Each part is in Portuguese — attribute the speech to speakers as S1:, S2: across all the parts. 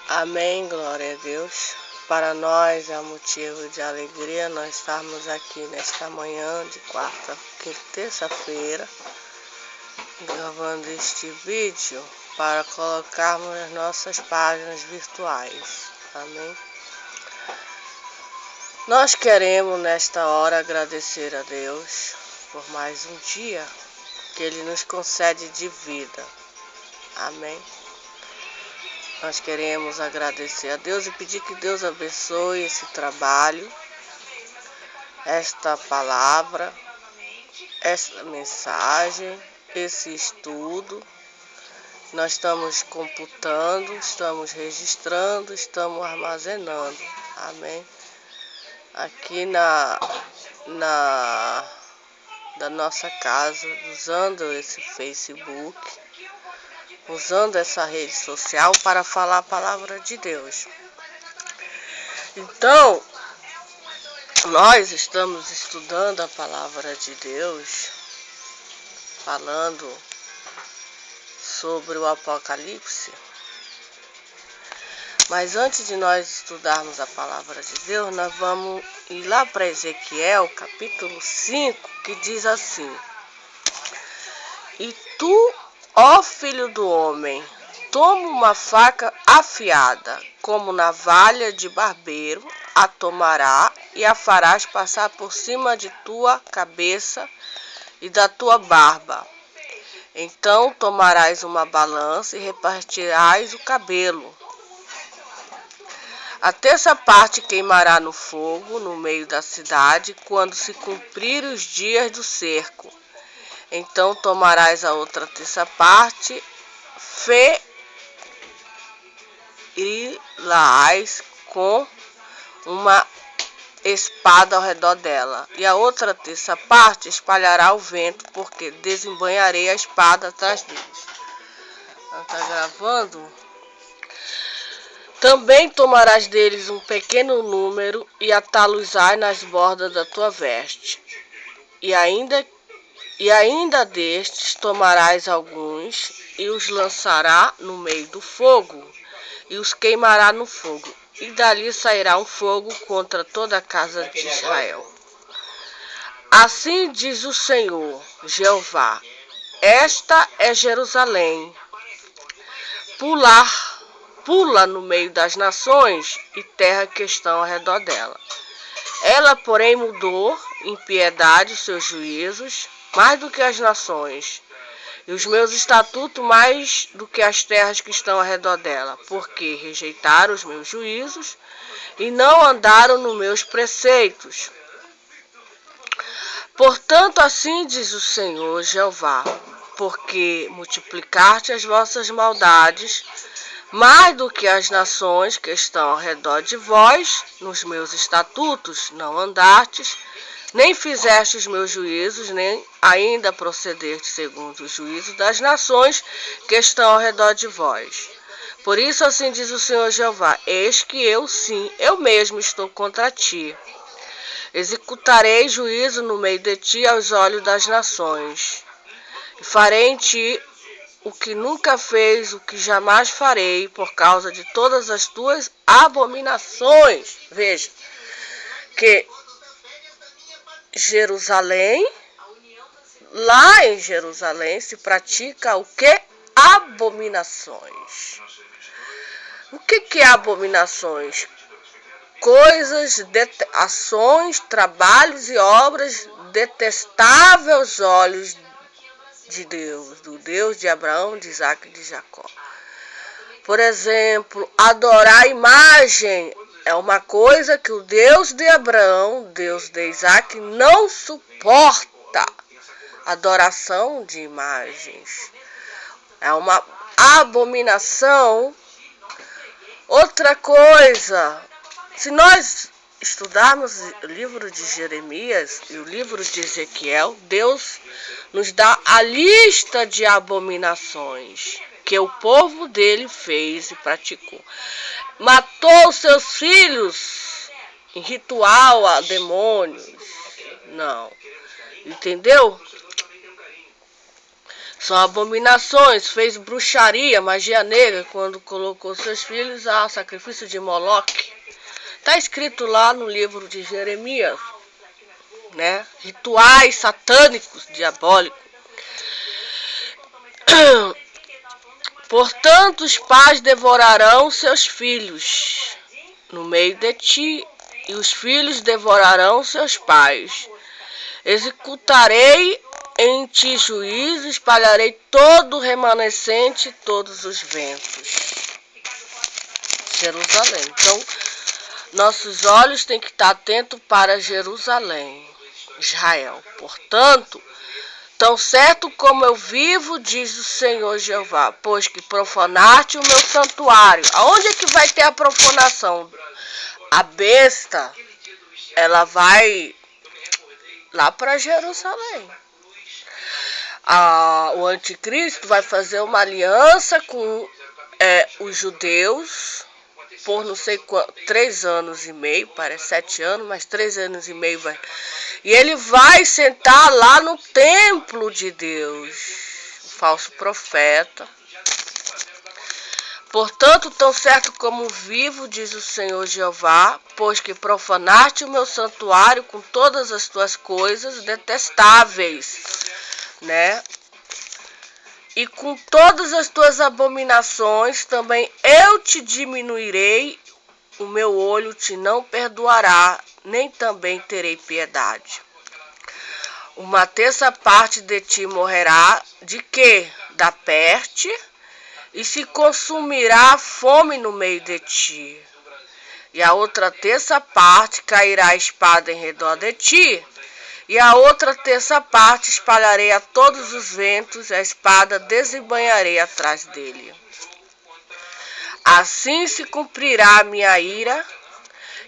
S1: Amém, glória a Deus. Para nós é motivo de alegria nós estarmos aqui nesta manhã de terça-feira, gravando este vídeo para colocarmos nas nossas páginas virtuais. Amém. Nós queremos nesta hora agradecer a Deus por mais um dia que Ele nos concede de vida. Amém. Nós queremos agradecer a Deus e pedir que Deus abençoe esse trabalho, esta palavra, esta mensagem, esse estudo. Nós estamos computando, estamos registrando, estamos armazenando. Amém. Aqui da nossa casa, usando esse Facebook, usando essa rede social para falar a palavra de Deus. Então, nós estamos estudando a palavra de Deus, falando sobre o Apocalipse. Mas antes de nós estudarmos a palavra de Deus, nós vamos ir lá para Ezequiel, capítulo 5, que diz assim: E tu, ó filho do homem, toma uma faca afiada, como navalha de barbeiro, a tomará e a farás passar por cima de tua cabeça e da tua barba. Então tomarás uma balança e repartirás o cabelo. A terça parte queimará no fogo, no meio da cidade, quando se cumprirem os dias do cerco. Então tomarás a outra terça parte, ferirás com uma espada ao redor dela, e a outra terça parte espalhará o vento, porque desembanharei a espada atrás deles. Está gravando? Também tomarás deles um pequeno número e atá-los-ás nas bordas da tua veste. E ainda destes tomarás alguns e os lançará no meio do fogo e os queimará no fogo. E dali sairá um fogo contra toda a casa de Israel. Assim diz o Senhor, Jeová: Esta é Jerusalém. Pula no meio das nações e terra que estão ao redor dela. Ela, porém, mudou em piedade os seus juízos, mais do que as nações, e os meus estatutos mais do que as terras que estão ao redor dela, porque rejeitaram os meus juízos e não andaram nos meus preceitos. Portanto, assim diz o Senhor Jeová: porque multiplicaste as vossas maldades, mais do que as nações que estão ao redor de vós, nos meus estatutos não andastes, nem fizeste os meus juízos, nem ainda procedeste segundo os juízos das nações que estão ao redor de vós. Por isso assim diz o Senhor Jeová: eis que eu, sim, eu mesmo estou contra ti. Executarei juízo no meio de ti aos olhos das nações, e farei em ti o que nunca fez, o que jamais farei, por causa de todas as tuas abominações. Veja que Jerusalém, lá em Jerusalém se pratica o que? Abominações. O que é abominações? Coisas, ações, trabalhos e obras detestáveis aos olhos de Deus, do Deus de Abraão, de Isaac e de Jacó. Por exemplo, adorar a imagem é uma coisa que o Deus de Abraão, Deus de Isaac, não suporta. Adoração de imagens é uma abominação. Outra coisa, se nós estudarmos o livro de Jeremias e o livro de Ezequiel, Deus nos dá a lista de abominações que o povo dele fez e praticou. Matou seus filhos em ritual a demônios. Não. Entendeu? São abominações, fez bruxaria, magia negra, quando colocou seus filhos a sacrifício de Moloque. Está escrito lá no livro de Jeremias, né? Rituais satânicos, diabólicos. Portanto, os pais devorarão seus filhos no meio de ti, e os filhos devorarão seus pais. Executarei em ti juízo, espalharei todo o remanescente, todos os ventos. Jerusalém. Então, nossos olhos têm que estar atentos para Jerusalém, Israel. Portanto, tão certo como eu vivo, diz o Senhor Jeová, pois que profanaste o meu santuário. Aonde é que vai ter a profanação? A besta, ela vai lá para Jerusalém. O anticristo vai fazer uma aliança com os judeus por não sei quanto, 3 anos e meio, parece 7 anos, mas 3 anos e meio vai. E ele vai sentar lá no templo de Deus, o falso profeta. Portanto, tão certo como vivo, diz o Senhor Jeová, pois que profanaste o meu santuário com todas as tuas coisas detestáveis, né? E com todas as tuas abominações também eu te diminuirei, o meu olho te não perdoará, nem também terei piedade. Uma terça parte de ti morrerá, de quê? Da peste, e se consumirá a fome no meio de ti. E a outra terça parte cairá a espada em redor de ti, e a outra terça parte espalharei a todos os ventos, a espada desembanharei atrás dele. Assim se cumprirá a minha ira,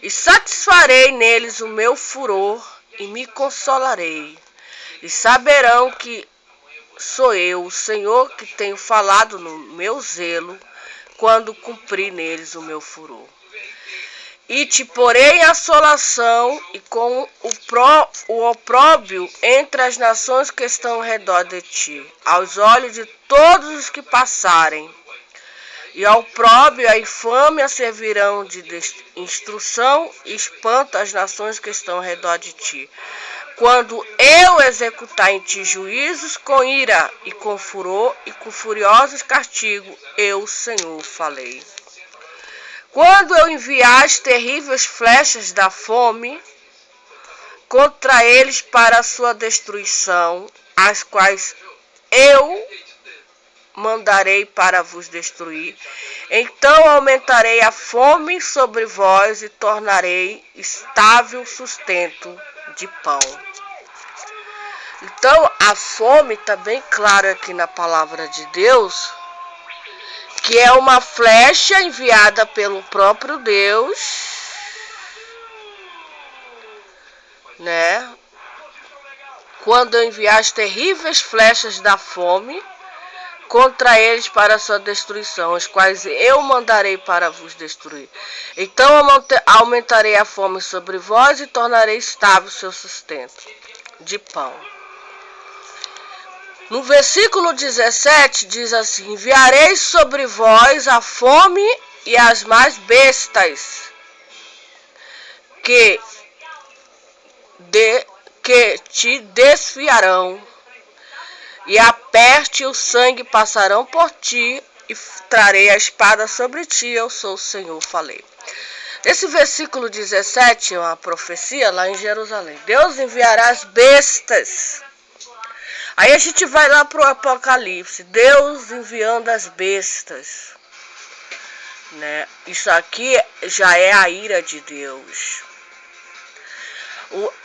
S1: e satisfarei neles o meu furor, e me consolarei. E saberão que sou eu, o Senhor, que tenho falado no meu zelo, quando cumprir neles o meu furor. E te porei em assolação e com o opróbio entre as nações que estão ao redor de ti, aos olhos de todos os que passarem. E ao opróbio e a infâmia servirão de instrução e espanto às nações que estão ao redor de ti. Quando eu executar em ti juízos com ira e com furor e com furiosos castigos, eu, Senhor, falei. Quando eu enviar as terríveis flechas da fome contra eles para a sua destruição, as quais eu mandarei para vos destruir, então aumentarei a fome sobre vós e tornarei estável sustento de pão. Então, a fome está bem clara aqui na palavra de Deus, que é uma flecha enviada pelo próprio Deus, né? Quando eu enviar as terríveis flechas da fome contra eles para a sua destruição, as quais eu mandarei para vos destruir. Então aumentarei a fome sobre vós e tornarei estável o seu sustento de pão. No versículo 17 diz assim: enviarei sobre vós a fome e as mais bestas, que te desfiarão, e a peste e o sangue passarão por ti, e trarei a espada sobre ti, eu sou o Senhor, falei. Esse versículo 17 é uma profecia lá em Jerusalém. Deus enviará as bestas. Aí a gente vai lá para o Apocalipse, Deus enviando as bestas, né? Isso aqui já é a ira de Deus.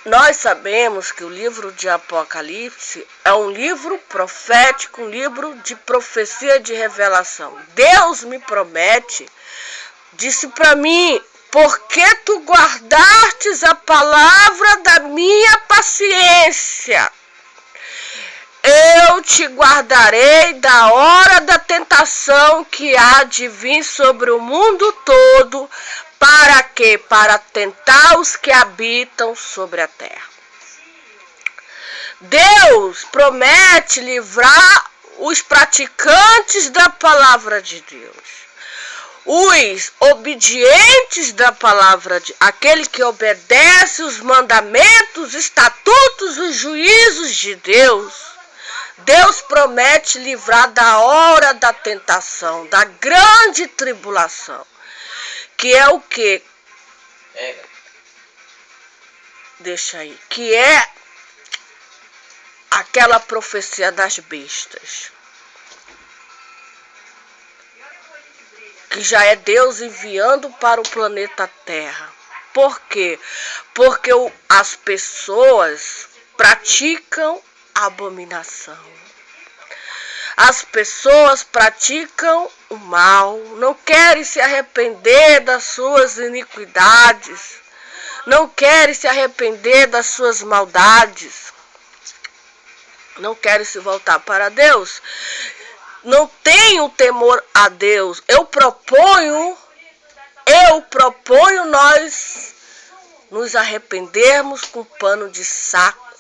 S1: Nós sabemos que o livro de Apocalipse é um livro profético, um livro de profecia, de revelação. Deus me promete, disse para mim: por que tu guardastes a palavra da minha paciência? Eu te guardarei da hora da tentação que há de vir sobre o mundo todo. Para quê? Para tentar os que habitam sobre a terra. Deus promete livrar os praticantes da palavra de Deus. Os obedientes da palavra, aquele que obedece os mandamentos, os estatutos, os juízos de Deus. Deus promete livrar da hora da tentação, da grande tribulação. Que é o quê? Deixa aí. Que é aquela profecia das bestas. Que já é Deus enviando para o planeta Terra. Por quê? Porque as pessoas praticam abominação. As pessoas praticam o mal, não querem se arrepender das suas iniquidades, não querem se arrepender das suas maldades, não querem se voltar para Deus. Não tenho temor a Deus. Eu proponho nós nos arrependermos com pano de saco.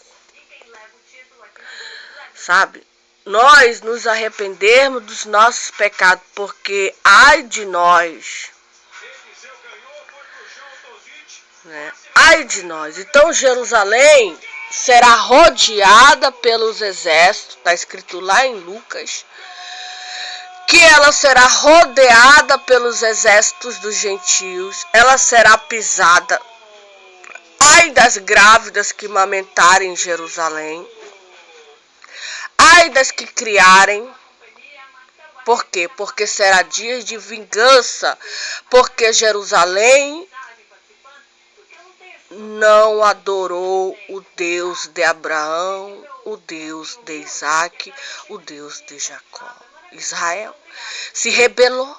S1: Sabe? Nós nos arrependermos dos nossos pecados, porque ai de nós. Né? Ai de nós. Então Jerusalém será rodeada pelos exércitos, está escrito lá em Lucas, que ela será rodeada pelos exércitos dos gentios, ela será pisada. Ai das grávidas que amamentarem em Jerusalém, ai das que criarem. Por quê? Porque será dia de vingança, porque Jerusalém não adorou o Deus de Abraão, o Deus de Isaac, o Deus de Jacó. Israel se rebelou,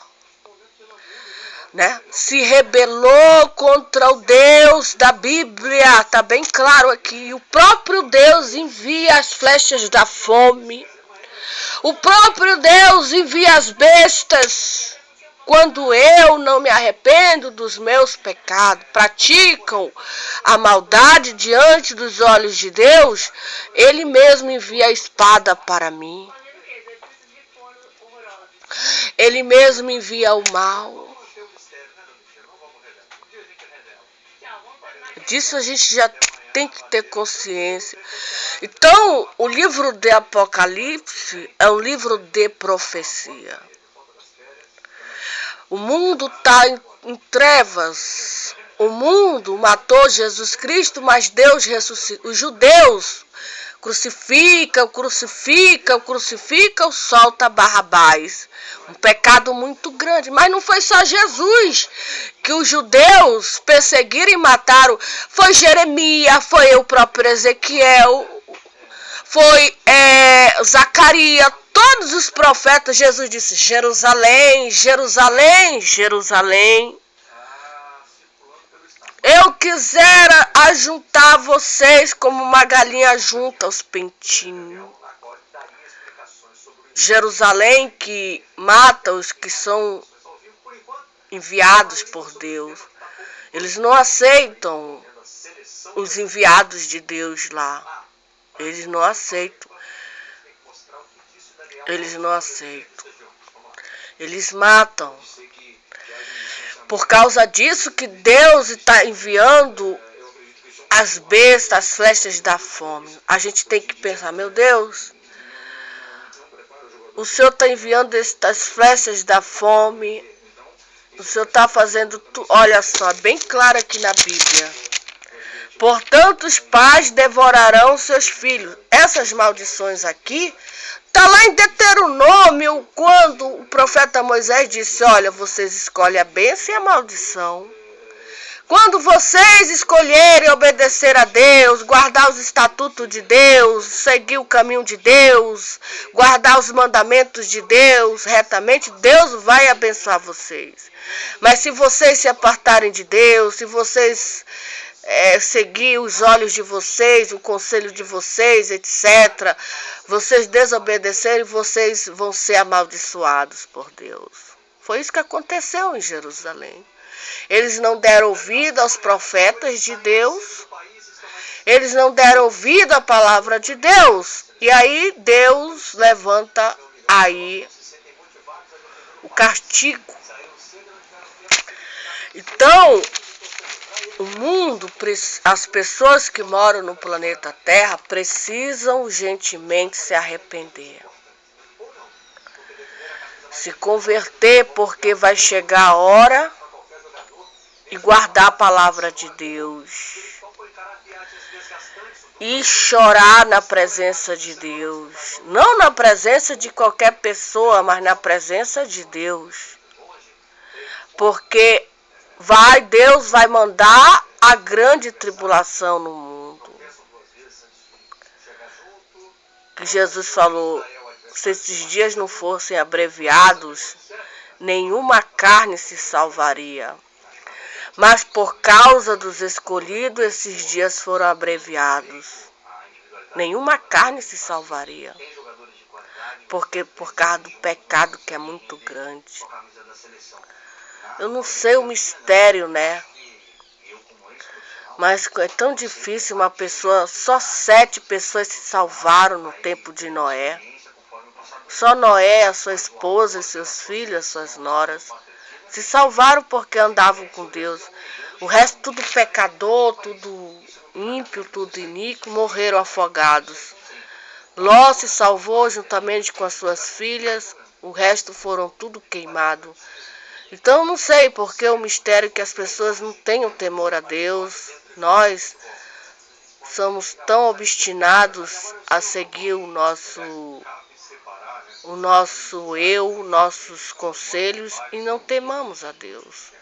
S1: né? Se rebelou contra o Deus da Bíblia, está bem claro aqui. O próprio Deus envia as flechas da fome, o próprio Deus envia as bestas. Quando eu não me arrependo dos meus pecados, praticam a maldade diante dos olhos de Deus, Ele mesmo envia a espada para mim. Ele mesmo envia o mal. Disso a gente já tem que ter consciência. Então, o livro de Apocalipse é um livro de profecia. O mundo está em trevas. O mundo matou Jesus Cristo, mas Deus ressuscitou. Os judeus crucificam, solta Barrabás. Um pecado muito grande. Mas não foi só Jesus que os judeus perseguiram e mataram. Foi Jeremias, foi o próprio Ezequiel, foi Zacarias, todos os profetas. Jesus disse: Jerusalém, Jerusalém, Jerusalém, eu quisera ajuntar vocês como uma galinha junta os pintinhos. Jerusalém que mata os que são enviados por Deus. Eles não aceitam os enviados de Deus lá. Eles não aceitam. Eles não aceitam. Eles matam. Por causa disso que Deus está enviando as bestas, as flechas da fome. A gente tem que pensar: meu Deus, o Senhor está enviando estas flechas da fome. O Senhor está fazendo tudo. Olha só, bem claro aqui na Bíblia. Portanto, os pais devorarão seus filhos. Essas maldições aqui, está lá em Deuteronômio, quando o profeta Moisés disse: olha, vocês escolhem a bênção e a maldição. Quando vocês escolherem obedecer a Deus, guardar os estatutos de Deus, seguir o caminho de Deus, guardar os mandamentos de Deus retamente, Deus vai abençoar vocês. Mas se vocês se apartarem de Deus, se vocês seguir os olhos de vocês, o conselho de vocês, etc., vocês desobedecerem, vocês vão ser amaldiçoados por Deus. Foi isso que aconteceu em Jerusalém. Eles não deram ouvido aos profetas de Deus, eles não deram ouvido à palavra de Deus, e aí Deus levanta aí o castigo. Então, o mundo, as pessoas que moram no planeta Terra precisam urgentemente se arrepender. Se converter, porque vai chegar a hora, e guardar a palavra de Deus. E chorar na presença de Deus. Não na presença de qualquer pessoa, mas na presença de Deus. Porque Deus vai mandar a grande tribulação no mundo. Que Jesus falou, se esses dias não fossem abreviados, nenhuma carne se salvaria. Mas por causa dos escolhidos, esses dias foram abreviados. Nenhuma carne se salvaria. Porque por causa do pecado que é muito grande. Eu não sei o mistério, né? Mas é tão difícil uma pessoa, só 7 pessoas se salvaram no tempo de Noé. Só Noé, a sua esposa, seus filhos, suas noras. Se salvaram porque andavam com Deus. O resto, tudo pecador, tudo ímpio, tudo iníquo, morreram afogados. Ló se salvou juntamente com as suas filhas, o resto foram tudo queimados. Então, não sei porque o mistério que as pessoas não tenham temor a Deus. Nós somos tão obstinados a seguir o nosso eu, nossos conselhos, e não temamos a Deus.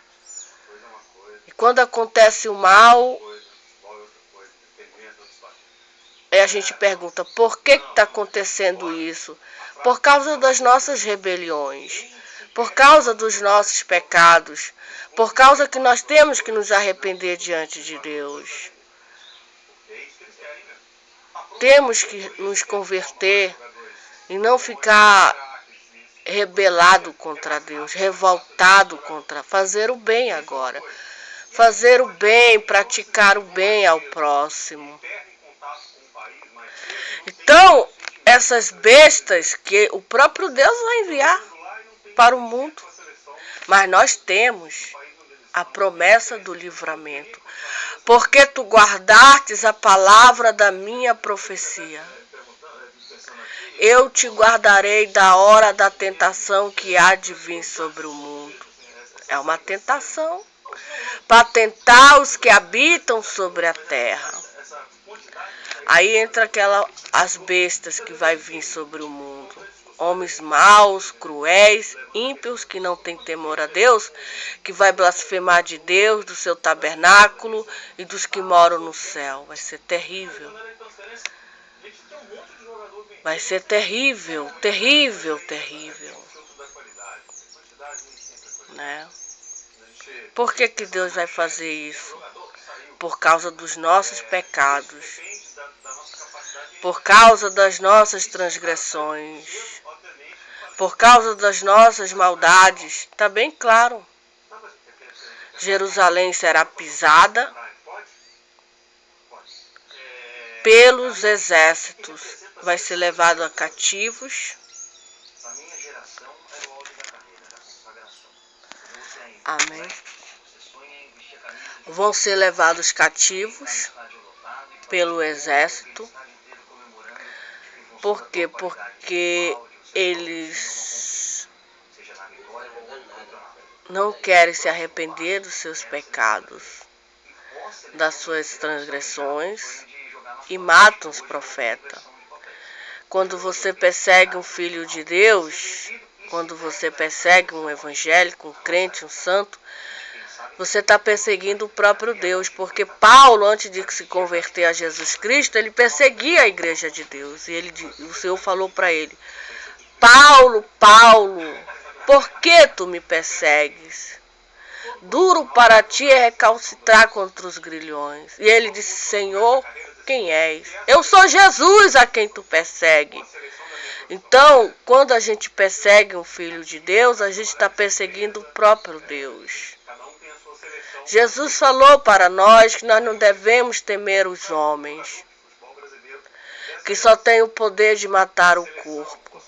S1: E quando acontece o mal, a gente pergunta, por que está acontecendo isso? Por causa das nossas rebeliões, por causa dos nossos pecados, por causa que nós temos que nos arrepender diante de Deus. Temos que nos converter e não ficar rebelado contra Deus, revoltado contra, fazer o bem agora. Fazer o bem, praticar o bem ao próximo. Então, essas bestas que o próprio Deus vai enviar para o mundo. Mas nós temos a promessa do livramento. Porque tu guardastes a palavra da minha profecia. Eu te guardarei da hora da tentação que há de vir sobre o mundo. É uma tentação para tentar os que habitam sobre a terra. Aí entra as bestas que vai vir sobre o mundo. Homens maus, cruéis, ímpios, que não têm temor a Deus, que vai blasfemar de Deus, do seu tabernáculo e dos que moram no céu. Vai ser terrível. Vai ser terrível, terrível, terrível. Né? Por que Deus vai fazer isso? Por causa dos nossos pecados. Por causa das nossas transgressões. Por causa das nossas maldades. Está bem claro. Jerusalém será pisada pelos exércitos. Vai ser levado a cativos. Amém. Vão ser levados cativos pelo exército. Por quê? Porque eles não querem se arrepender dos seus pecados, das suas transgressões, e matam os profetas. Quando você persegue um filho de Deus, quando você persegue um evangélico, um crente, um santo, você está perseguindo o próprio Deus, porque Paulo, antes de se converter a Jesus Cristo, ele perseguia a igreja de Deus. E o Senhor falou para ele, Paulo, Paulo, por que tu me persegues? Duro para ti é recalcitrar contra os grilhões. E ele disse, Senhor, quem és? Eu sou Jesus a quem tu persegue. Então, quando a gente persegue um filho de Deus, a gente está perseguindo o próprio Deus. Jesus falou para nós que nós não devemos temer os homens, que só têm o poder de matar o corpo.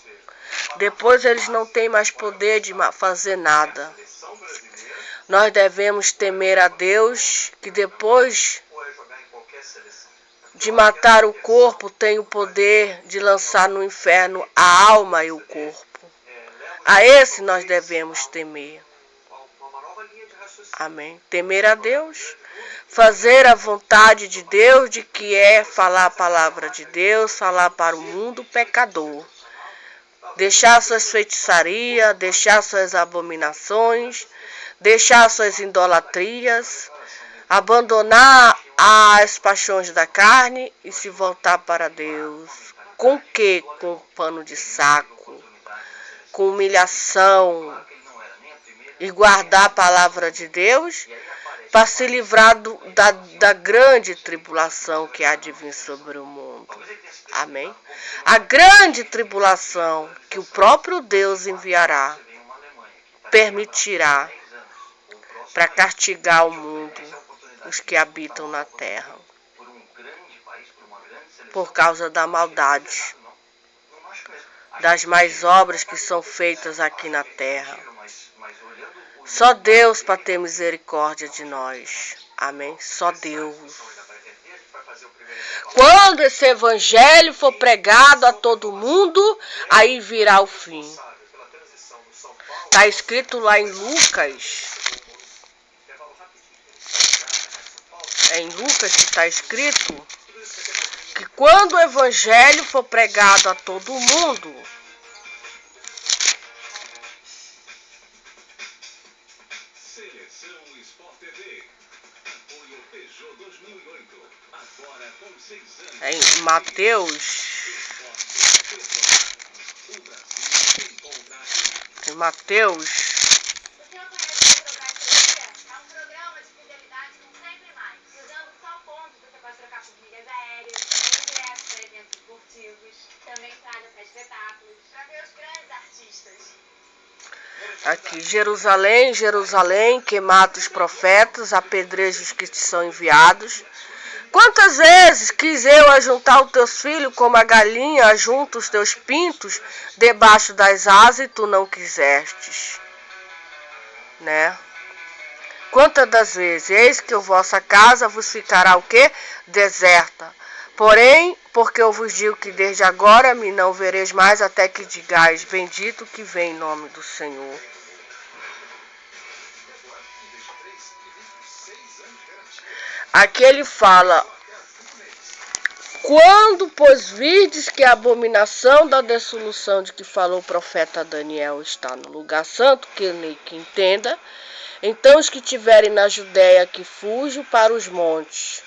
S1: Depois eles não têm mais poder de fazer nada. Nós devemos temer a Deus, que depois de matar o corpo, tem o poder de lançar no inferno a alma e o corpo. A esse nós devemos temer. Amém. Temer a Deus, fazer a vontade de Deus, de que é falar a palavra de Deus, falar para o mundo pecador. Deixar suas feitiçarias, deixar suas abominações, deixar suas idolatrias, abandonar as paixões da carne e se voltar para Deus. Com quê? Com pano de saco, com humilhação, e guardar a palavra de Deus para se livrar da grande tribulação que há de vir sobre o mundo. Amém? A grande tribulação que o próprio Deus enviará, permitirá para castigar o mundo, os que habitam na terra, por causa da maldade, das más obras que são feitas aqui na terra. Só Deus para ter misericórdia de nós. Amém? Só Deus. Quando esse evangelho for pregado a todo mundo, aí virá o fim. Está escrito lá em Lucas. É em Lucas que está escrito que quando o evangelho for pregado a todo mundo, em Mateus, aqui, Jerusalém, Jerusalém, que mata os profetas, apedreja os que te são enviados. Quantas vezes quis eu ajuntar os teus filhos como a galinha ajunta os teus pintos debaixo das asas e tu não quisestes, né? Quantas das vezes? Eis que a vossa casa vos ficará o quê? Deserta. Porém, porque eu vos digo que desde agora me não vereis mais até que digais, bendito que vem em nome do Senhor. Aqui ele fala, quando, pois, virdes que a abominação da dissolução de que falou o profeta Daniel está no lugar santo, que nem que entenda, então os que tiverem na Judéia que fujam para os montes.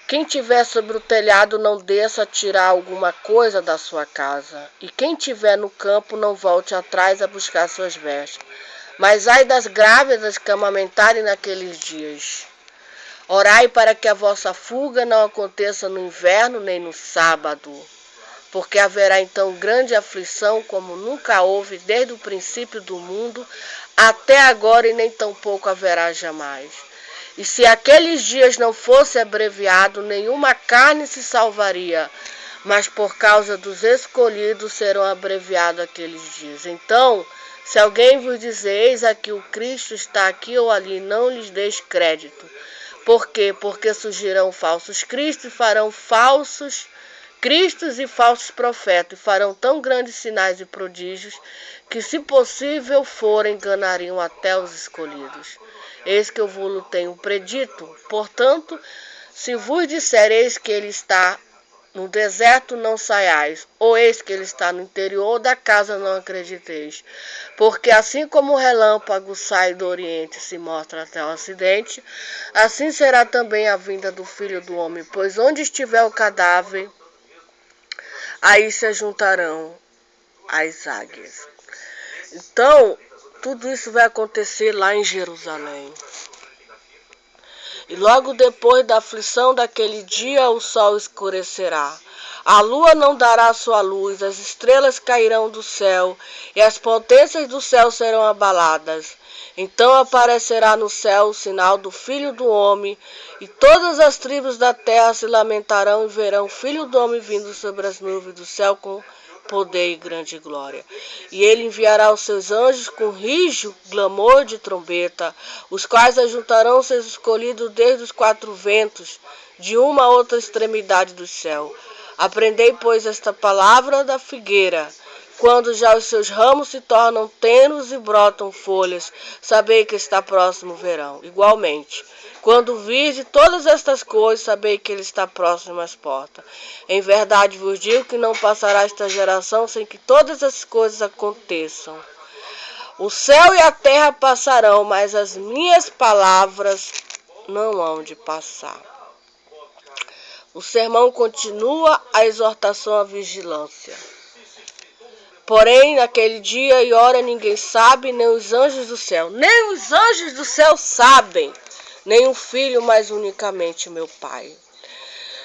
S1: Quem tiver sobre o telhado não desça a tirar alguma coisa da sua casa, e quem tiver no campo não volte atrás a buscar suas vestes. Mas ai das grávidas que amamentarem naqueles dias. Orai para que a vossa fuga não aconteça no inverno nem no sábado, porque haverá então grande aflição como nunca houve desde o princípio do mundo até agora e nem tampouco haverá jamais. E se aqueles dias não fosse abreviado, nenhuma carne se salvaria, mas por causa dos escolhidos serão abreviados aqueles dias. Então, se alguém vos dizer, eis aqui o Cristo está aqui ou ali, não lhes deis crédito. Por quê? Porque surgirão falsos cristos e farão falsos cristos e falsos profetas, e farão tão grandes sinais e prodígios, que se possível for, enganariam até os escolhidos. Eis que eu vos tenho predito. Portanto, se vos dissereis que ele está no deserto, não saiais, ou eis que ele está no interior da casa, não acrediteis. Porque assim como o relâmpago sai do oriente e se mostra até o ocidente, assim será também a vinda do Filho do Homem. Pois onde estiver o cadáver, aí se juntarão as águias. Então, tudo isso vai acontecer lá em Jerusalém. E logo depois da aflição daquele dia, o sol escurecerá. A lua não dará sua luz, as estrelas cairão do céu, e as potências do céu serão abaladas. Então aparecerá no céu o sinal do Filho do Homem, e todas as tribos da terra se lamentarão e verão o Filho do Homem vindo sobre as nuvens do céu com poder e grande glória. E ele enviará os seus anjos com rijo, clamor de trombeta, os quais ajuntarão seus escolhidos desde os quatro ventos, de uma a outra extremidade do céu. Aprendei, pois, esta palavra da figueira. Quando já os seus ramos se tornam tenos e brotam folhas, sabei que está próximo o verão. Igualmente, quando virdes todas estas coisas, sabei que ele está próximo às portas. Em verdade vos digo que não passará esta geração sem que todas as coisas aconteçam. O céu e a terra passarão, mas as minhas palavras não hão de passar. O sermão continua a exortação à vigilância. Porém, naquele dia e hora ninguém sabe, nem os anjos do céu. Nem os anjos do céu sabem, nem o Filho, mas unicamente meu Pai.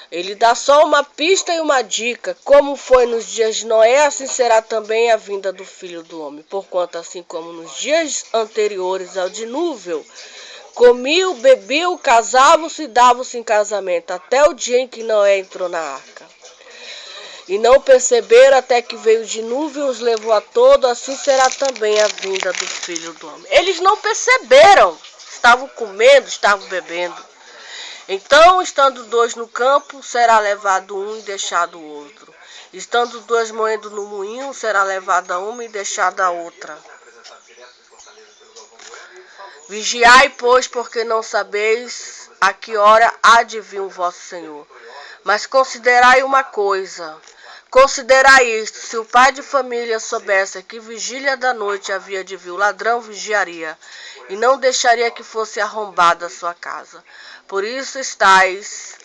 S1: Ele dá só uma pista e uma dica. Como foi nos dias de Noé, assim será também a vinda do Filho do Homem. Porquanto, assim como nos dias anteriores ao dilúvio, comiam, bebiam, casavam-se e davam-se em casamento, até o dia em que Noé entrou na arca. E não perceberam até que veio o dilúvio e os levou a todos, assim será também a vinda do Filho do Homem. Eles não perceberam, estavam comendo, estavam bebendo. Então, estando dois no campo, será levado um e deixado o outro. Estando dois moendo no moinho, será levada uma e deixada a outra. Vigiai, pois, porque não sabeis a que hora há de vir o vosso Senhor. Mas considerai uma coisa. Considerai isto, se o pai de família soubesse a que vigília da noite havia de vir, o ladrão vigiaria, e não deixaria que fosse arrombada a sua casa. Por isso estáis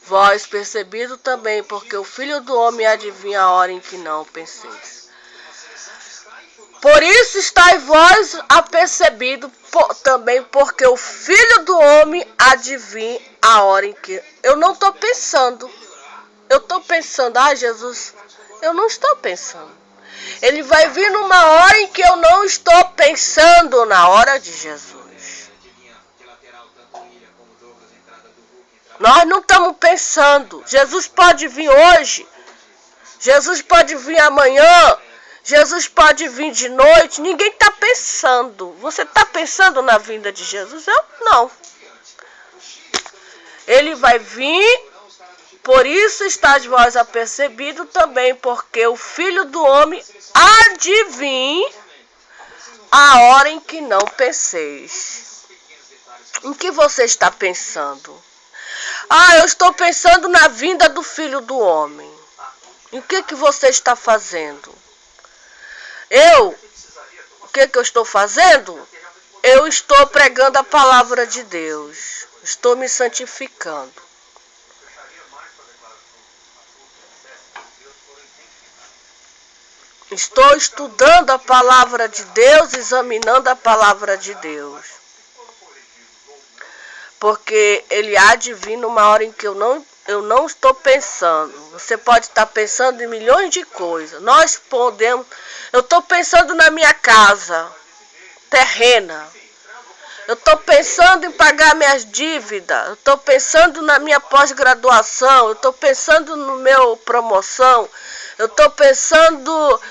S1: vós percebido também, porque o Filho do Homem adivinha a hora em que não penseis. Por isso estáis vós apercebido também, porque o Filho do Homem adivinha a hora em que... Eu não estou pensando. Eu estou pensando, Jesus, eu não estou pensando. Ele vai vir numa hora em que eu não estou pensando, na hora de Jesus. Nós não estamos pensando. Jesus pode vir hoje. Jesus pode vir amanhã. Jesus pode vir de noite. Ninguém está pensando. Você está pensando na vinda de Jesus? Eu não. Ele vai vir. Por isso estáis vós apercebido também, porque o Filho do Homem há de vir a hora em que não penseis. Em que você está pensando? Eu estou pensando na vinda do Filho do Homem. E o que você está fazendo? O que eu estou fazendo? Eu estou pregando a palavra de Deus. Estou me santificando. Estou estudando a palavra de Deus, examinando a palavra de Deus. Porque ele há de vir numa hora em que eu não estou pensando. Você pode estar pensando em milhões de coisas. Eu estou pensando na minha casa terrena. Eu estou pensando em pagar minhas dívidas. Eu estou pensando na minha pós-graduação. Eu estou pensando no meu promoção. Eu estou pensando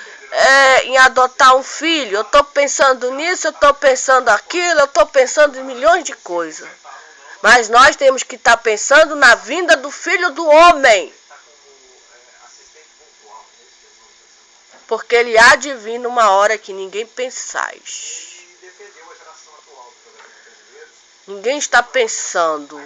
S1: em adotar um filho. Eu estou pensando nisso, eu estou pensando aquilo. Eu estou pensando em milhões de coisas. Mas nós temos que estar pensando na vinda do Filho do Homem. Porque ele há de vir numa hora que ninguém pensais. Ninguém está pensando.